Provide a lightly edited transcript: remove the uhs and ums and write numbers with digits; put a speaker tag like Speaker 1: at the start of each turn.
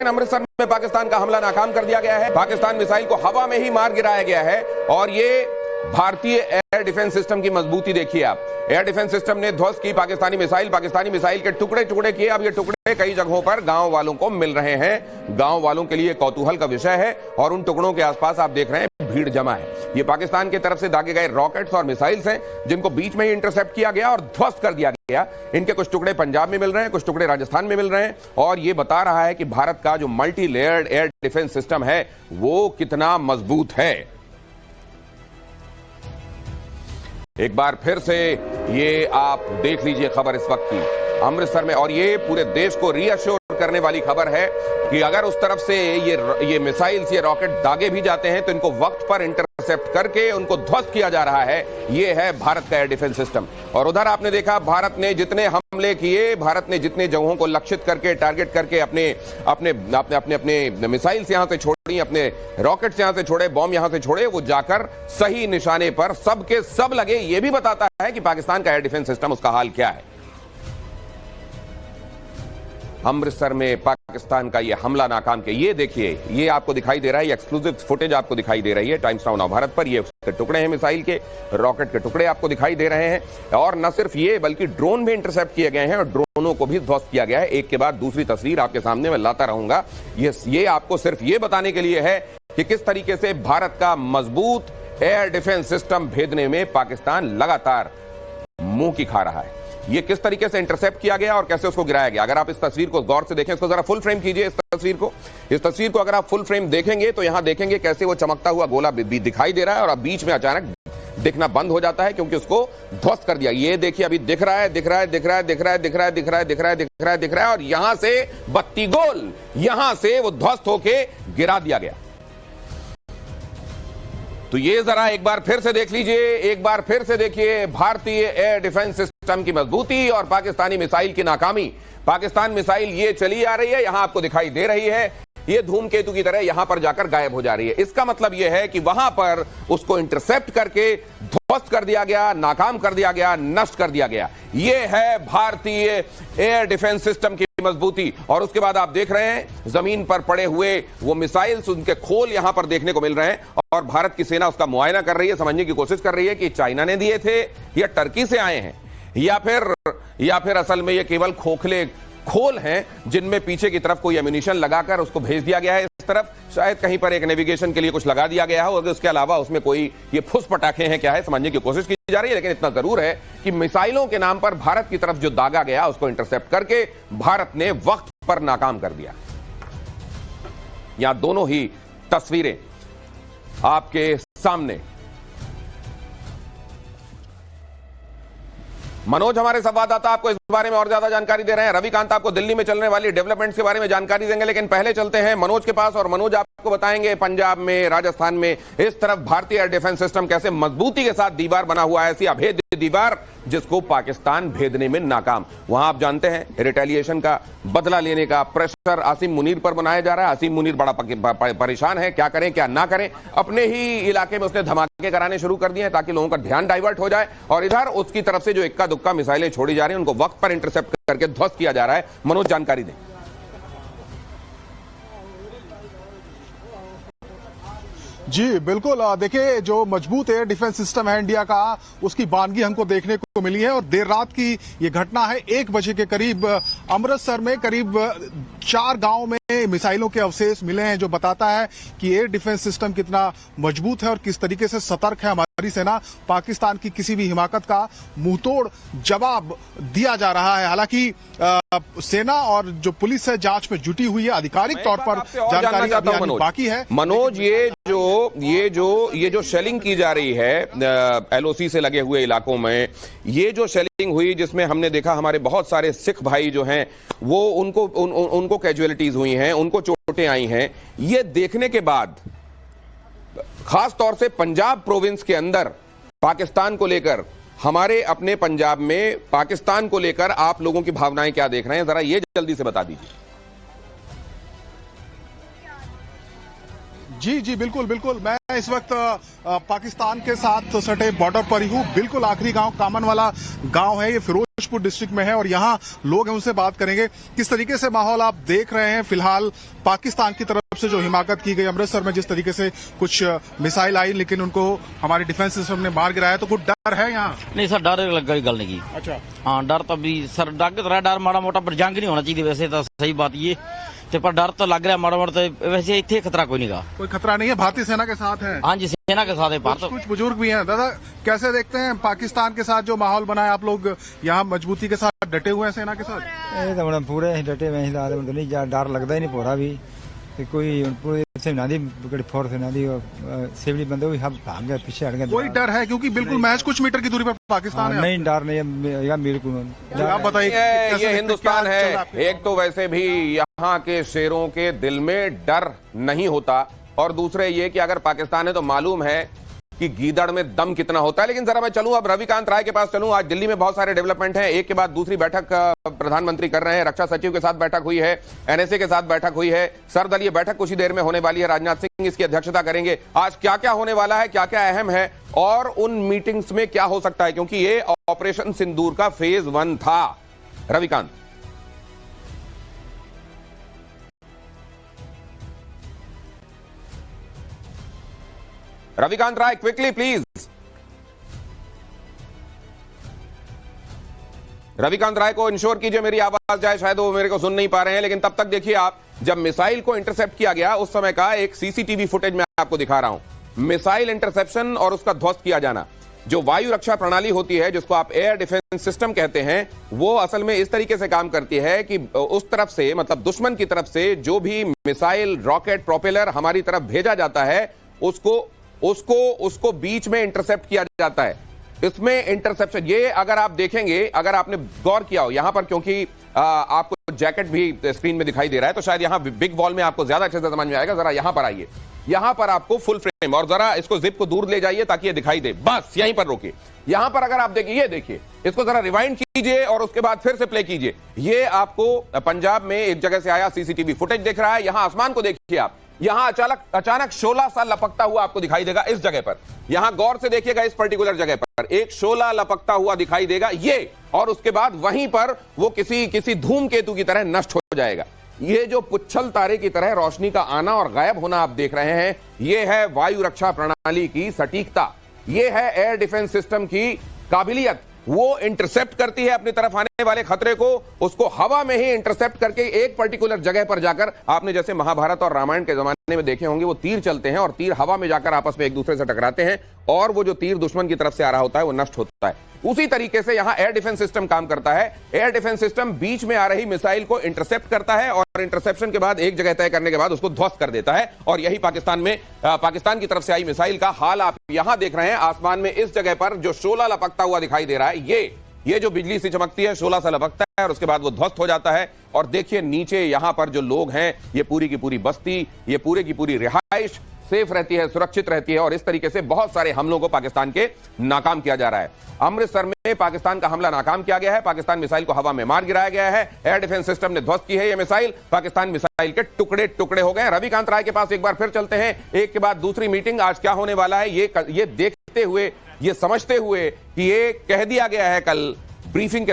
Speaker 1: अमृतसर में पाकिस्तान का हमला नाकाम कर दिया गया है। पाकिस्तान मिसाइल को हवा में ही मार गिराया गया है और ये भारतीय एयर डिफेंस सिस्टम की मजबूती देखिए आप। एयर डिफेंस सिस्टम ने ध्वस्त की पाकिस्तानी मिसाइल के टुकड़े टुकड़े किए। अब ये टुकड़े कई जगहों पर गांव वालों को मिल रहे हैं। गांव वालों के लिए कौतूहल का विषय है और उन टुकड़ों के आसपास आप देख रहे हैं भीड़ जमा है। ये पाकिस्तान की तरफ से दागे गए रॉकेट्स और मिसाइल्स हैं जिनको बीच में ही इंटरसेप्ट किया गया और ध्वस्त कर दिया गया। इनके कुछ टुकड़े पंजाब में मिल रहे हैं, कुछ टुकड़े राजस्थान में मिल रहे हैं और ये बता रहा है कि भारत का जो multi layered air defence system है वो कितना मजबूत है। एक बार फिर से ये आप देख लीजिए खबर इस वक्त की अमृतसर में, और ये पूरे देश को रीअश्योर करने वाली खबर है कि अगर उस तरफ से ये मिसाइल्स, ये रॉकेट दागे भी जाते हैं तो इनको वक्त पर इंटरसेप्ट करके उनको ध्वस्त किया जा रहा है। ये है भारत का एयर डिफेंस सिस्टम। और उधर आपने देखा भारत ने जितने हमले किए, भारत ने जितने जगहों को लक्षित करके, टारगेट करके अपने मिसाइल्स यहां से छोड़ी, अपने रॉकेट्स यहां से छोड़े, बॉम्ब यहां से छोड़े, वो जाकर सही निशाने पर सबके सब लगे। ये भी बताता है कि पाकिस्तान का एयर डिफेंस सिस्टम, उसका हाल क्या है। अमृतसर में पाकिस्तान का ये हमला नाकाम किया। ये देखिए, ये आपको दिखाई दे रहा है, ये एक्सक्लूसिव फुटेज आपको दिखाई दे रही है टाइम्स नाउ भारत पर। ये उसके टुकड़े हैं मिसाइल के, रॉकेट के टुकड़े आपको दिखाई दे रहे हैं। और न सिर्फ ये बल्कि ड्रोन भी इंटरसेप्ट किए गए हैं और ड्रोनों को भी ध्वस्त किया गया है। एक के बाद दूसरी तस्वीर आपके सामने मैं लाता रहूंगा। ये आपको सिर्फ ये बताने के लिए है कि किस तरीके से भारत का मजबूत एयर डिफेंस सिस्टम भेदने में पाकिस्तान लगातार मुंह की खा रहा है। ये किस तरीके से इंटरसेप्ट किया गया और कैसे उसको गिराया गया। अगर आप इस तस्वीर को गौर से देखें, इसको जरा फुल फ्रेम कीजिए। इस तस्वीर को अगर आप फुल फ्रेम देखेंगे तो यहां देखेंगे कैसे वो चमकता हुआ गोला भी दिखाई दे रहा है और अब बीच में अचानक दिखना बंद हो जाता है क्योंकि उसको ध्वस्त कर दिया। ये देखिए, अभी दिख रहा है और यहां से बत्ती गोल, यहां से वो ध्वस्त होके गिरा दिया गया। तो ये जरा एक बार फिर से देख लीजिए, एक बार फिर से देखिए भारतीय एयर डिफेंस सिस्टम की मजबूती और पाकिस्तानी मिसाइल की नाकामी। पाकिस्तान मिसाइल ये चली आ रही है, यहां आपको दिखाई दे रही है, ये धूमकेतु की तरह यहां पर जाकर गायब हो जा रही है। इसका मतलब यह है कि वहां पर उसको इंटरसेप्ट करके ध्वस्त कर दिया गया, नाकाम कर दिया गया, नष्ट कर दिया गया। यह है भारतीय एयर डिफेंस सिस्टम की मजबूती। और उसके बाद आप देख रहे हैं जमीन पर पड़े हुए वो मिसाइल्स, उनके खोल यहां पर देखने को मिल रहे हैं और भारत की सेना उसका मुआयना कर रही है, समझने की कोशिश कर रही है कि चाइना ने दिए थे या टर्की से आए हैं या फिर असल में ये केवल खोखले खोल हैं जिनमें पीछे की तरफ कोई एम्यूनिशन लगाकर उसको भेज दिया गया है इस तरफ। शायद कहीं पर एक नेविगेशन के लिए कुछ लगा दिया गया है और उसके अलावा उसमें कोई ये फुस पटाखे हैं क्या है, समझने की कोशिश की जा रही है। लेकिन इतना जरूर है कि मिसाइलों के नाम पर भारत की तरफ जो दागा गया उसको इंटरसेप्ट करके भारत ने वक्त पर नाकाम कर दिया। यहां दोनों ही तस्वीरें आपके सामने। मनोज हमारे संवाददाता आपको इस बारे में और ज्यादा जानकारी दे रहे हैं। रविकांत आपको दिल्ली में चलने वाली डेवलपमेंट्स के बारे में जानकारी देंगे, लेकिन पहले चलते हैं मनोज के पास और मनोज आपको बताएंगे पंजाब में, राजस्थान में इस तरफ भारतीय एयर डिफेंस सिस्टम कैसे मजबूती के साथ दीवार बना हुआ है, ऐसी अभेद्य दीवार जिसको पाकिस्तान भेदने में नाकाम। वहां आप जानते हैं रिटेलिएशन का, बदला लेने का प्रेशर आसिम मुनीर पर बनाया जा रहा है। आसिम मुनीर बड़ा परेशान है, क्या करें क्या ना करें। अपने ही इलाके में उसने धमाके कराने शुरू कर दिए हैं ताकि लोगों का ध्यान डाइवर्ट हो जाए और इधर उसकी तरफ से जो इक्का दुक्का मिसाइलें छोड़ी जा रही हैं उनको वक्त पर इंटरसेप्ट करके ध्वस्त किया जा रहा है। मनोज जानकारी दें।
Speaker 2: जी बिल्कुल, देखिए जो मजबूत एयर डिफेंस सिस्टम है इंडिया का, उसकी बानगी हमको देखने को मिली है। और देर रात की ये घटना है, 1 बजे के करीब अमृतसर में करीब 4 गांव में मिसाइलों के अवशेष मिले हैं, जो बताता है कि एयर डिफेंस सिस्टम कितना मजबूत है और किस तरीके से सतर्क है हमारी सेना। पाकिस्तान की किसी भी हिमाकत का मुंहतोड़ जवाब दिया जा रहा है। हालांकि सेना और जो पुलिस है जांच में जुटी हुई है, आधिकारिक तौर पर जानकारी अभी बाकी है।
Speaker 1: मनोज, ये जो शेलिंग की जा रही है एलओसी से लगे हुए इलाकों में, ये जो शेलिंग हुई जिसमें हमने देखा हमारे बहुत सारे सिख भाई जो हैं वो उनको कैजुअलिटीज हुई हैं, उनको चोटें आई हैं, ये देखने के बाद खास तौर से पंजाब प्रोविंस के अंदर पाकिस्तान को लेकर, हमारे अपने पंजाब में पाकिस्तान को लेकर आप लोगों की भावनाएं क्या देख रहे हैं, जरा ये जल्दी से बता दीजिए।
Speaker 2: जी बिल्कुल, मैं इस वक्त पाकिस्तान के साथ सटे बॉर्डर पर ही हूँ। बिल्कुल आखिरी गांव कामन वाला गांव है, ये फिरोजपुर डिस्ट्रिक्ट में है और यहाँ लोग हैं, उनसे बात करेंगे। किस तरीके से माहौल आप देख रहे हैं फिलहाल पाकिस्तान की तरफ से जो हिमाकत की गई अमृतसर में, जिस तरीके से कुछ मिसाइल आई लेकिन उनको हमारे डिफेंस सिस्टम ने मार गिराया, तो कुछ डर है यहाँ?
Speaker 3: नहीं सर, डर लगा गल नहीं की।
Speaker 2: अच्छा,
Speaker 3: हाँ डर तो भी सर डर माड़ा मोटा, पर जंग नहीं होना चाहिए वैसे तो, सही बात ये ते, पर डर तो लग रहा माड़ा मोटा। वैसे इतने खतरा कोई नहीं का,
Speaker 2: कोई खतरा नहीं है, भारतीय सेना के साथ है।
Speaker 3: हाँ जी, सेना के साथ है।
Speaker 2: कुछ बुजुर्ग भी हैं। दादा, कैसे देखते हैं पाकिस्तान के साथ जो माहौल बना है? आप लोग यहाँ मजबूती के साथ डटे हुए हैं सेना के साथ?
Speaker 4: ਇਹ ਤਾਂ ਹੁਣ ਪੂਰੇ ਅਸੀਂ ਡਟੇ ਹੋਏ ਹਾਂ, ਤਾਂ ਨਹੀਂ ਡਰ ਲੱਗਦਾ ਹੀ ਨਹੀਂ ਪੂਰਾ ਵੀ। ਤੇ ਕੋਈ ਪੂਰੇ सेना ਦੀ ਬੜੀ ਫੋਰਸ सेना ਦੀ ਸਿਵਲੀ ਬੰਦੇ ਵੀ ਹੱਥ ਭਾਗ ਗਏ, ਪਿੱਛੇ हट गए।
Speaker 2: कोई डर है क्योंकि बिल्कुल महज कुछ मीटर की दूरी पर पाकिस्तान है।
Speaker 4: नहीं डर नहीं है या बिल्कुल।
Speaker 2: आप बताइए,
Speaker 1: ये हिंदुस्तान है। एक तो वैसे भी यहाँ के शेरों के दिल में डर नहीं होता, और दूसरे ये कि अगर पाकिस्तान है तो मालूम है कि गीदड़ में दम कितना होता है। लेकिन जरा मैं चलूं अब रविकांत राय के पास चलूं। आज दिल्ली में बहुत सारे डेवलपमेंट हैं, एक के बाद दूसरी बैठक प्रधानमंत्री कर रहे हैं। रक्षा सचिव के साथ बैठक हुई है, एनएसए के साथ बैठक हुई है, सर्वदलीय बैठक कुछ ही देर में होने वाली है। राजनाथ सिंह इसकी अध्यक्षता करेंगे। आज क्या क्या होने वाला है, क्या क्या अहम है, और उन मीटिंग्स में क्या हो सकता है, क्योंकि ये ऑपरेशन सिंदूर का फेज 1 था। रविकांत। रविकांत राय, क्विकली प्लीज। रविकांत राय को इंश्योर कीजिए मेरी आवाज जाए, शायद वो मेरे को सुन नहीं पा रहे हैं। लेकिन तब तक देखिए, आप जब मिसाइल को इंटरसेप्ट किया गया उस समय का एक सीसीटीवी फुटेज मैं आपको दिखा रहा हूं। मिसाइल इंटरसेप्शन और उसका ध्वस्त किया जाना। जो वायु रक्षा प्रणाली होती है, जिसको आप एयर डिफेंस सिस्टम कहते हैं, वो असल में इस तरीके से काम करती है कि उस तरफ से, मतलब दुश्मन की तरफ से जो भी मिसाइल, रॉकेट, प्रोपेलर हमारी तरफ भेजा जाता है, उसको बीच में इंटरसेप्ट किया जाता है। इसमें इंटरसेप्शन, ये अगर आप देखेंगे, अगर आपने गौर किया हो यहां पर, क्योंकि आपको जैकेट भी स्क्रीन में दिखाई दे रहा है, तो शायद यहां बिग वॉल में आपको ज्यादा अच्छे से समझ में आएगा। जरा यहां पर आइए, यहां पर आपको फुल फ्रेम, और जरा इसको जिप को दूर ले जाइए ताकि ये दिखाई दे। बस यहीं पर रोकिए। यहां पर अगर आप देखिए, ये देखिए, इसको जरा रिवाइंड कीजिए और उसके बाद फिर से प्ले कीजिए। ये आपको पंजाब में एक जगह से आया सीसीटीवी फुटेज दिख रहा है। यहां आसमान को देखिए आप, यहां अचानक शोला सा लपकता हुआ आपको दिखाई देगा इस जगह पर। यहां गौर से देखिएगा, इस पर्टिकुलर जगह पर एक शोला लपकता हुआ दिखाई देगा ये, और उसके बाद वहीं पर वो किसी धूमकेतु की तरह नष्ट हो जाएगा। ये जो पुच्छल तारे की तरह रोशनी का आना और गायब होना आप देख रहे हैं, ये है वायु रक्षा प्रणाली की सटीकता, ये है एयर डिफेंस सिस्टम की काबिलियत। वो इंटरसेप्ट करती है अपनी तरफ आने वाले खतरे को, उसको हवा में ही इंटरसेप्ट करके एक पर्टिकुलर जगह पर जाकर, आपने जैसे महाभारत और रामायण के जमाने में देखे होंगे, वो तीर चलते हैं और तीर हवा में जाकर आपस में एक दूसरे से टकराते हैं, और वो जो तीर दुश्मन की तरफ से आ रहा होता है वो नष्ट होता है। उसी तरीके से यहां एयर डिफेंस सिस्टम काम करता है। एयर डिफेंस सिस्टम बीच में आ रही मिसाइल को इंटरसेप्ट करता है, और इंटरसेप्शन के बाद एक जगह तय करने के बाद उसको ध्वस्त कर देता है। और यही पाकिस्तान की तरफ से आई मिसाइल का हाल आप यहां देख रहे हैं। आसमान में इस जगह पर जो शोला लपकता हुआ दिखाई दे रहा है, ये जो बिजली सी चमकती है, शोला सा लपकता है और उसके बाद वो ध्वस्त हो जाता है। और देखिए नीचे यहां पर जो लोग हैं, ये पूरी की पूरी बस्ती, ये पूरी की पूरी रिहाइश सेफ रहती है, सुरक्षित रहती है। और इस तरीके से बहुत सारे हमलों को पाकिस्तान के नाकाम किया जा रहा है। अमृतसर में पाकिस्तान का हमला नाकाम किया गया है, पाकिस्तान मिसाइल को हवा में मार गिराया गया है, एयर डिफेंस सिस्टम ने ध्वस्त की है ये मिसाइल, पाकिस्तान मिसाइल के टुकड़े टुकड़े हो गए। रविकांत राय के पास एक बार फिर चलते हैं, एक के बाद दूसरी मीटिंग। आज क्या होने वाला है ये देखते हुए, ये समझते हुए कि ये कह दिया गया है कल ब्रीफिंग के